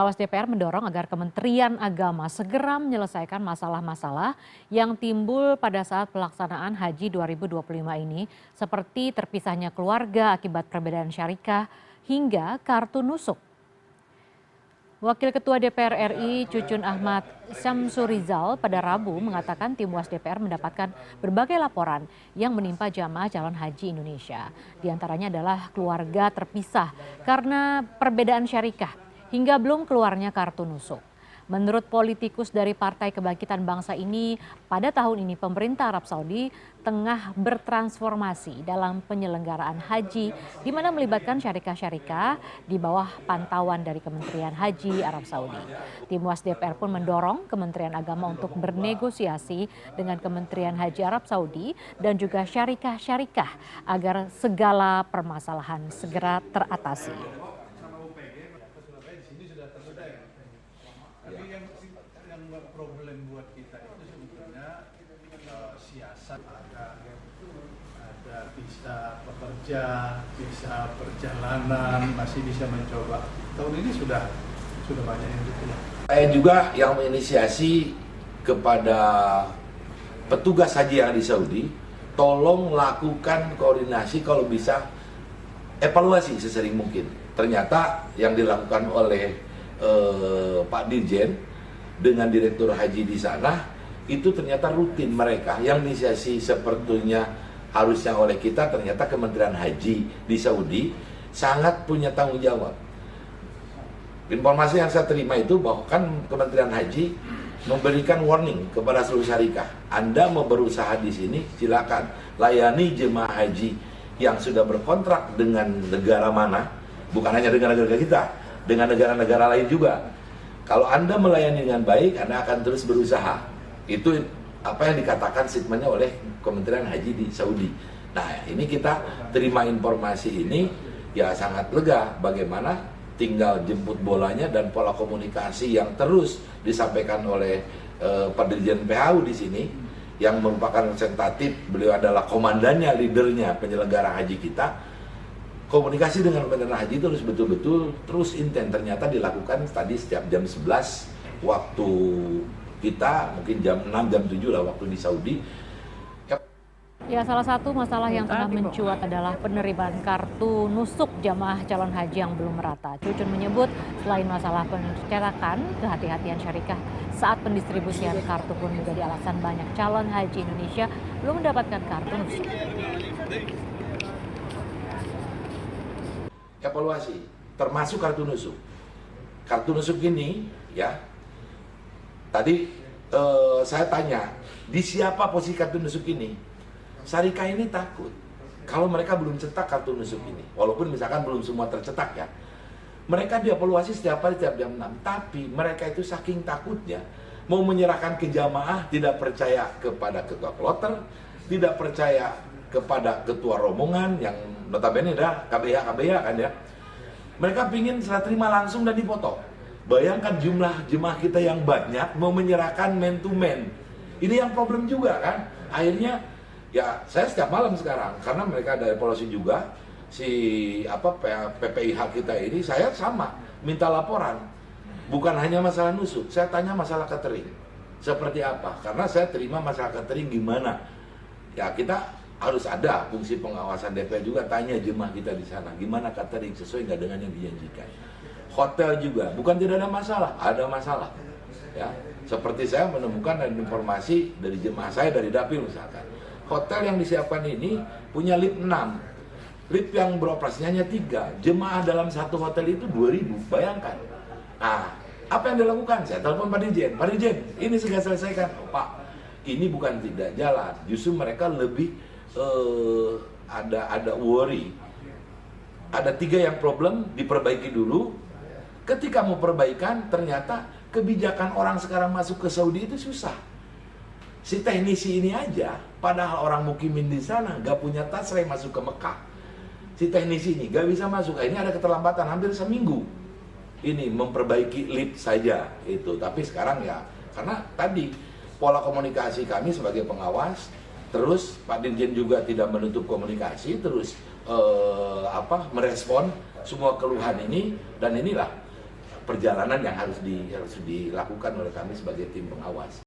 Pengawas DPR mendorong agar Kementerian Agama segera menyelesaikan masalah-masalah yang timbul pada saat pelaksanaan Haji 2025 ini, seperti terpisahnya keluarga akibat perbedaan syarikah hingga kartu nusuk. Wakil Ketua DPR RI Cucun Ahmad Syamsurizal pada Rabu mengatakan tim UAS DPR mendapatkan berbagai laporan yang menimpa jamaah calon haji Indonesia. Di antaranya adalah keluarga terpisah karena perbedaan syarikah hingga belum keluarnya kartu nusuk. Menurut politikus dari Partai Kebangkitan Bangsa ini, pada tahun ini pemerintah Arab Saudi tengah bertransformasi dalam penyelenggaraan haji di mana melibatkan syarikah-syarikah di bawah pantauan dari Kementerian Haji Arab Saudi. Tim UAS DPR pun mendorong Kementerian Agama untuk bernegosiasi dengan Kementerian Haji Arab Saudi dan juga syarikah-syarikah agar segala permasalahan segera teratasi. Tapi yang problem buat kita itu sebetulnya siasat, ada bisa bekerja, bisa perjalanan, masih bisa mencoba. Tahun ini sudah banyak yang dipilih. Saya juga yang menginisiasi kepada petugas haji yang di Saudi, tolong lakukan koordinasi kalau bisa evaluasi sesering mungkin. Ternyata yang dilakukan oleh Pak Dirjen dengan Direktur Haji di sana itu ternyata rutin mereka yang inisiasi sepertinya harusnya oleh kita, ternyata Kementerian Haji di Saudi sangat punya tanggung jawab. Informasi yang saya terima itu bahwa kan Kementerian Haji memberikan warning kepada seluruh syarikah, Anda mau berusaha di sini silakan layani jemaah haji yang sudah berkontrak dengan negara mana, bukan hanya dengan negara kita, dengan negara-negara lain juga. Kalau Anda melayani dengan baik, Anda akan terus berusaha. Itu apa yang dikatakan statementnya oleh Kementerian Haji di Saudi. Nah, ini kita terima informasi ini ya sangat lega. Bagaimana tinggal jemput bolanya dan pola komunikasi yang terus disampaikan oleh Pak Dirjen PHU di sini yang merupakan representatif, beliau adalah komandannya, leadernya penyelenggara haji kita. Komunikasi dengan Kementerian Haji itu harus betul-betul terus intens. Ternyata dilakukan tadi setiap jam 11 waktu kita, mungkin jam 6, jam 7 lah waktu di Saudi. Ya, salah satu masalah yang tengah mencuat adalah penerimaan kartu nusuk jamaah calon haji yang belum merata. Cucun menyebut selain masalah pencetakan, kehati-hatian syarikah saat pendistribusian kartu pun menjadi alasan banyak calon haji Indonesia belum mendapatkan kartu nusuk. Evaluasi, termasuk kartu nusuk. Kartu nusuk ini, ya, tadi saya tanya, di siapa posisi kartu nusuk ini? Syarikah ini takut kalau mereka belum cetak kartu nusuk ini, walaupun misalkan belum semua tercetak ya. Mereka dievaluasi setiap hari, setiap jam 6, tapi mereka itu saking takutnya mau menyerahkan ke jamaah, tidak percaya kepada ketua kloter, tidak percaya kepada ketua rombongan yang notabene dah KBH kan ya. Mereka pingin serah terima langsung dan dipotong. Bayangkan jumlah jemaah kita yang banyak mau menyerahkan man to man. Ini yang problem juga kan. Akhirnya ya saya setiap malam sekarang karena mereka ada evaluasi juga si PPIH kita ini, saya sama minta laporan. Bukan hanya masalah nusuk, saya tanya masalah catering. Seperti apa? Karena saya terima masalah catering gimana. Ya kita harus ada fungsi pengawasan DPR juga, tanya jemaah kita di sana gimana catering, sesuai nggak dengan yang dijanjikan. Hotel juga bukan tidak ada masalah ya, seperti saya menemukan dan informasi dari jemaah saya dari dapil misalkan, hotel yang disiapkan ini punya lift 6, lift yang beroperasinya hanya 3, jemaah dalam satu hotel itu 2.000, bayangkan. Nah, apa yang dilakukan? Saya telepon Pak Dirjen, ini segera selesaikan. Oh, Pak, ini bukan tidak jalan, justru mereka lebih ada worry. Ada 3 yang problem, diperbaiki dulu. Ketika mau perbaikan, ternyata kebijakan orang sekarang masuk ke Saudi itu susah. Si teknisi ini aja, padahal orang mukimin di sana gak punya tasreh masuk ke Mekah. Si teknisi ini gak bisa masuk. Ini ada keterlambatan hampir seminggu. Ini memperbaiki lift saja itu. Tapi sekarang ya, karena tadi pola komunikasi kami sebagai pengawas, terus Pak Dirjen juga tidak menutup komunikasi, terus merespon semua keluhan ini, dan inilah perjalanan yang harus dilakukan oleh kami sebagai tim pengawas.